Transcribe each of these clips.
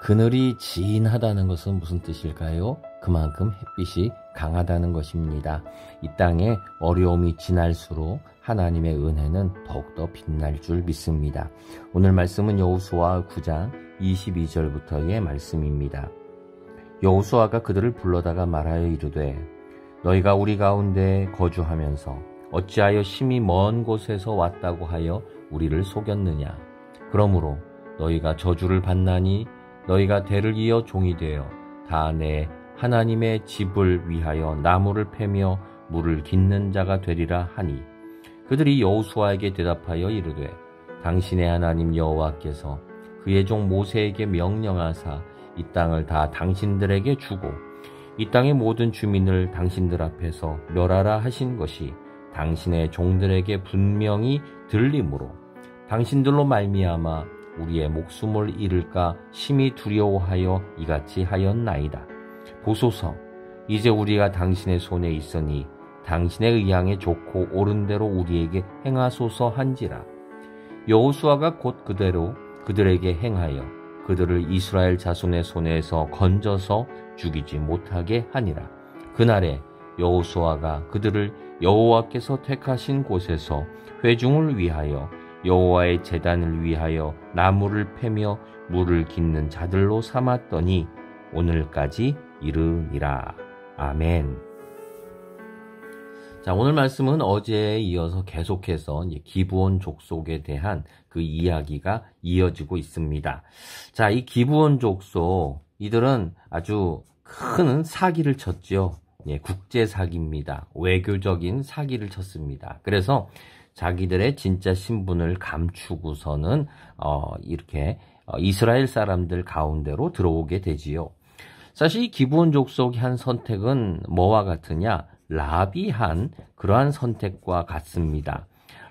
그늘이 진하다는 것은 무슨 뜻일까요? 그만큼 햇빛이 강하다는 것입니다. 이 땅에 어려움이 지날수록 하나님의 은혜는 더욱더 빛날 줄 믿습니다. 오늘 말씀은 여호수아 9장 22절부터의 말씀입니다. 여호수아가 그들을 불러다가 말하여 이르되 너희가 우리 가운데 거주하면서 어찌하여 심히 먼 곳에서 왔다고 하여 우리를 속였느냐. 그러므로 너희가 저주를 받나니 너희가 대를 이어 종이 되어 다 내 하나님의 집을 위하여 나무를 패며 물을 깃는 자가 되리라 하니 그들이 여호수아에게 대답하여 이르되 당신의 하나님 여호와께서 그의 종 모세에게 명령하사 이 땅을 다 당신들에게 주고 이 땅의 모든 주민을 당신들 앞에서 멸하라 하신 것이 당신의 종들에게 분명히 들리므로 당신들로 말미암아 우리의 목숨을 잃을까 심히 두려워하여 이같이 하였나이다. 보소서, 이제 우리가 당신의 손에 있으니 당신의 의향에 좋고 옳은 대로 우리에게 행하소서 한지라. 여호수아가 곧 그대로 그들에게 행하여 그들을 이스라엘 자손의 손에서 건져서 죽이지 못하게 하니라. 그날에 여호수아가 그들을 여호와께서 택하신 곳에서 회중을 위하여 여호와의 제단을 위하여 나무를 패며 물을 깃는 자들로 삼았더니 오늘까지 이르니라. 아멘. 자, 오늘 말씀은 어제에 이어서 계속해서 기브온 족속에 대한 그 이야기가 이어지고 있습니다. 자, 이 기브온 족속, 이들은 아주 큰 사기를 쳤죠. 국제 사기입니다. 외교적인 사기를 쳤습니다. 그래서 자기들의 진짜 신분을 감추고서는 이렇게 이스라엘 사람들 가운데로 들어오게 되지요. 사실 이 기브온 족속이 한 선택은 뭐와 같으냐? 라합이 한 그러한 선택과 같습니다.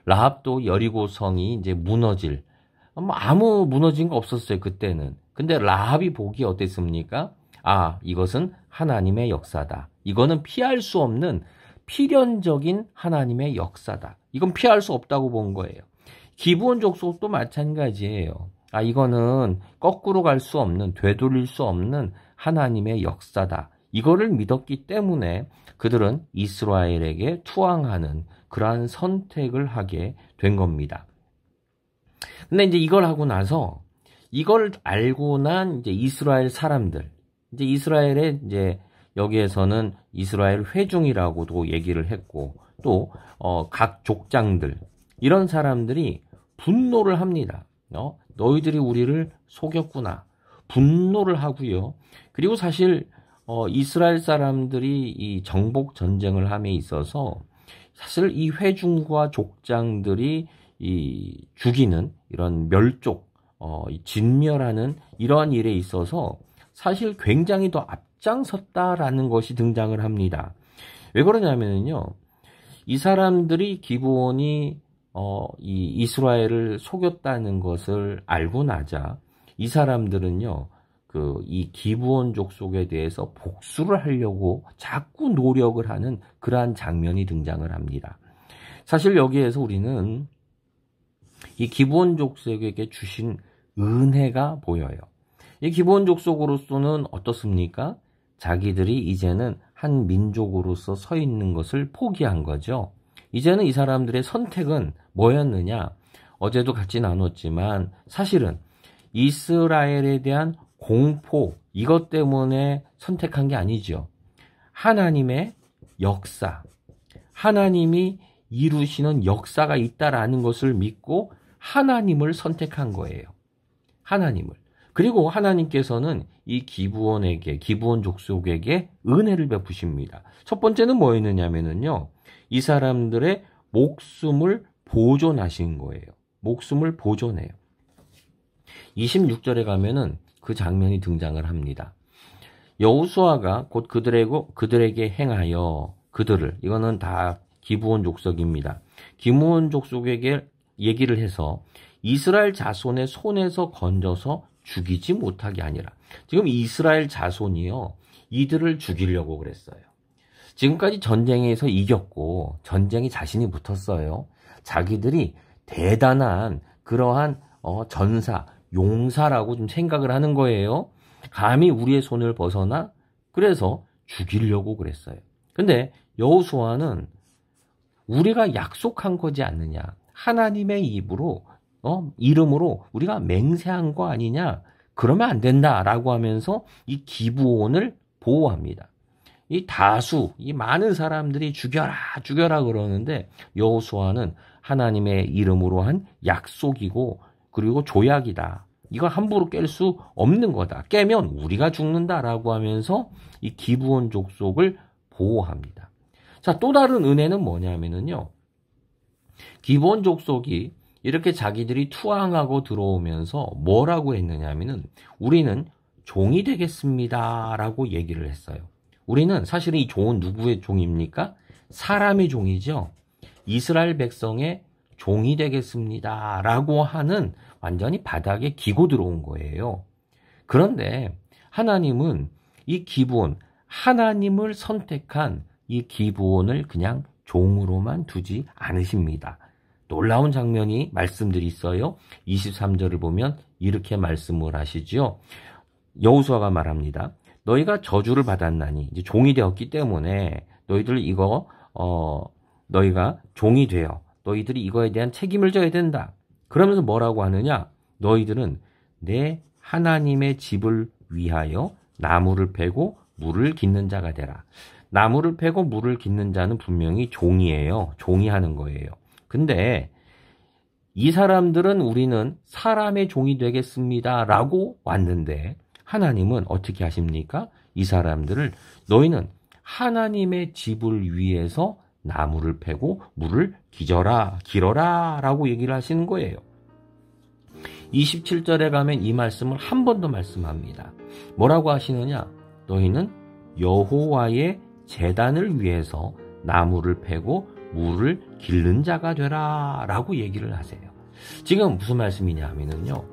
라합도 여리고성이 이제 무너질, 아무 무너진 거 없었어요, 그때는. 근데 라합이 보기 어땠습니까? 아, 이것은 하나님의 역사다. 이거는 피할 수 없는 필연적인 하나님의 역사다. 이건 피할 수 없다고 본 거예요. 기브온 족속도 마찬가지예요. 아, 이거는 거꾸로 갈 수 없는, 되돌릴 수 없는 하나님의 역사다. 이거를 믿었기 때문에 그들은 이스라엘에게 투항하는 그러한 선택을 하게 된 겁니다. 근데 이제 이걸 하고 나서 이걸 알고 난 이제 이스라엘 사람들, 이제 이스라엘의 이제 여기에서는 이스라엘 회중이라고도 얘기를 했고 또 각 족장들 이런 사람들이 분노를 합니다. 너희들이 우리를 속였구나. 분노를 하고요. 그리고 사실 이스라엘 사람들이 이 정복 전쟁을 함에 있어서 사실 이 회중과 족장들이 이 죽이는 이런 멸족, 진멸하는 이러한 일에 있어서 사실 굉장히 더 앞장섰다라는 것이 등장을 합니다. 왜 그러냐면요, 이 사람들이 기브온이 이 이스라엘을 속였다는 것을 알고 나자 이 사람들은요, 이 기브온 족속에 대해서 복수를 하려고 자꾸 노력을 하는 그러한 장면이 등장을 합니다. 사실 여기에서 우리는 이 기브온 족속에게 주신 은혜가 보여요. 이 기브온 족속으로서는 어떻습니까? 자기들이 이제는 한 민족으로서 서 있는 것을 포기한 거죠. 이제는 이 사람들의 선택은 뭐였느냐? 어제도 같이 나눴지만 사실은 이스라엘에 대한 공포, 이것 때문에 선택한 게 아니죠. 하나님의 역사, 하나님이 이루시는 역사가 있다라는 것을 믿고 하나님을 선택한 거예요. 하나님을. 그리고 하나님께서는 이 기브온 족속에게 은혜를 베푸십니다. 첫 번째는 뭐였느냐면요, 이 사람들의 목숨을 보존하신 거예요. 목숨을 보존해요. 26절에 가면은 그 장면이 등장을 합니다. 여호수아가 곧 그들에게 행하여 그들을, 이거는 다 기브온 족속입니다. 기브온 족속에게 얘기를 해서 이스라엘 자손의 손에서 건져서 죽이지 못하게 아니라, 지금 이스라엘 자손이요, 이들을 죽이려고 그랬어요. 지금까지 전쟁에서 이겼고 전쟁에 자신이 붙었어요. 자기들이 대단한 그러한 전사, 용사라고 좀 생각을 하는 거예요. 감히 우리의 손을 벗어나 그래서 죽이려고 그랬어요. 근데 여호수아는 우리가 약속한 거지 않느냐, 하나님의 이름으로 우리가 맹세한 거 아니냐, 그러면 안 된다라고 하면서 이 기브온을 보호합니다. 이 많은 사람들이 죽여라 그러는데 여호수아는 하나님의 이름으로 한 약속이고 그리고 조약이다. 이거 함부로 깰 수 없는 거다. 깨면 우리가 죽는다라고 하면서 이 기브온 족속을 보호합니다. 자, 또 다른 은혜는 뭐냐면은요. 기브온 족속이 이렇게 자기들이 투항하고 들어오면서 뭐라고 했느냐면은 우리는 종이 되겠습니다라고 얘기를 했어요. 우리는 사실은 이 종은 누구의 종입니까? 사람의 종이죠. 이스라엘 백성의 종이 되겠습니다라고 하는 완전히 바닥에 기고 들어온 거예요. 그런데 하나님은 이 기브온, 하나님을 선택한 이 기브온을 그냥 종으로만 두지 않으십니다. 놀라운 장면이 말씀들이 있어요. 23절을 보면 이렇게 말씀을 하시죠. 여호수아가 말합니다. 너희가 저주를 받았나니, 이제 종이 되었기 때문에 너희들 너희가 종이 되어 너희들이 이거에 대한 책임을 져야 된다. 그러면서 뭐라고 하느냐? 너희들은 내 하나님의 집을 위하여 나무를 패고 물을 깃는 자가 되라. 나무를 패고 물을 깃는 자는 분명히 종이에요. 종이 하는 거예요. 근데 이 사람들은 우리는 사람의 종이 되겠습니다 라고 왔는데 하나님은 어떻게 하십니까? 이 사람들을 너희는 하나님의 집을 위해서 나무를 패고 물을 길어라 라고 얘기를 하시는 거예요. 27절에 가면 이 말씀을 한 번 더 말씀합니다. 뭐라고 하시느냐? 너희는 여호와의 제단을 위해서 나무를 패고 물을 기른 자가 되라 라고 얘기를 하세요. 지금 무슨 말씀이냐 하면은요.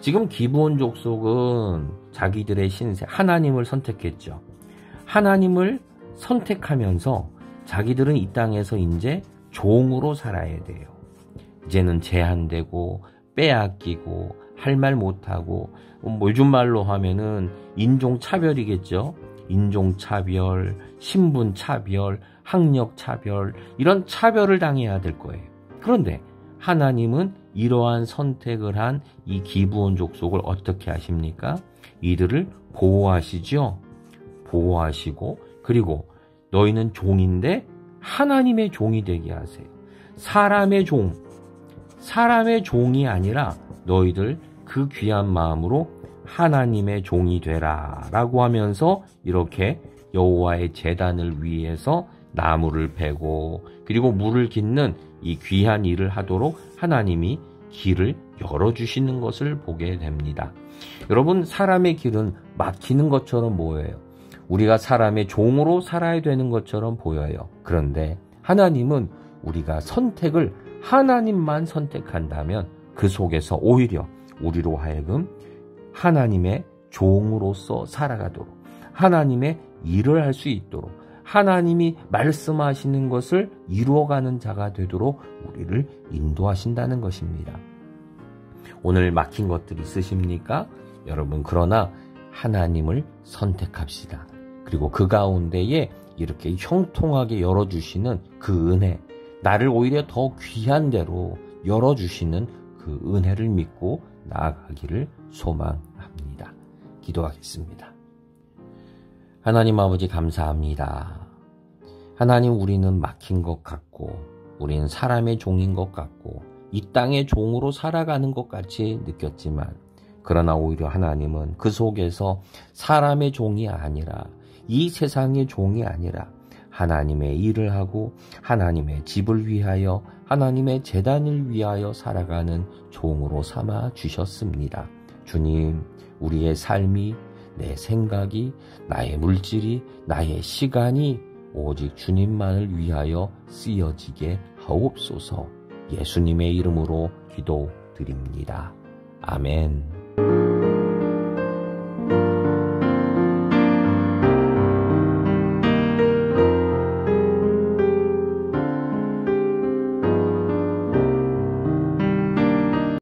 지금 기브온 족속은 자기들의 신세, 하나님을 선택했죠. 하나님을 선택하면서 자기들은 이 땅에서 이제 종으로 살아야 돼요. 이제는 제한되고 빼앗기고 할 말 못하고 요즘 말로 하면은 인종차별이겠죠. 인종차별, 신분차별, 학력차별 이런 차별을 당해야 될 거예요. 그런데 하나님은 이러한 선택을 한 이 기브온 족속을 어떻게 하십니까? 이들을 보호하시죠. 보호하시고 그리고 너희는 종인데 하나님의 종이 되게 하세요. 사람의 종이 아니라 너희들 그 귀한 마음으로 하나님의 종이 되라 라고 하면서 이렇게 여호와의 제단을 위해서 나무를 베고 그리고 물을 깃는 이 귀한 일을 하도록 하나님이 길을 열어주시는 것을 보게 됩니다. 여러분, 사람의 길은 막히는 것처럼 보여요. 우리가 사람의 종으로 살아야 되는 것처럼 보여요. 그런데 하나님은 우리가 선택을 하나님만 선택한다면 그 속에서 오히려 우리로 하여금 하나님의 종으로서 살아가도록 하나님의 일을 할 수 있도록 하나님이 말씀하시는 것을 이루어가는 자가 되도록 우리를 인도하신다는 것입니다. 오늘 막힌 것들이 있으십니까? 여러분, 그러나 하나님을 선택합시다. 그리고 그 가운데에 이렇게 형통하게 열어주시는 그 은혜, 나를 오히려 더 귀한 대로 열어주시는 그 은혜를 믿고 나아가기를 소망합니다. 기도하겠습니다. 하나님 아버지 감사합니다. 하나님, 우리는 막힌 것 같고 우리는 사람의 종인 것 같고 이 땅의 종으로 살아가는 것 같이 느꼈지만 그러나 오히려 하나님은 그 속에서 사람의 종이 아니라 이 세상의 종이 아니라 하나님의 일을 하고 하나님의 집을 위하여 하나님의 제단을 위하여 살아가는 종으로 삼아 주셨습니다. 주님, 우리의 삶이, 내 생각이, 나의 물질이, 나의 시간이 오직 주님만을 위하여 쓰여지게 하옵소서. 예수님의 이름으로 기도드립니다. 아멘.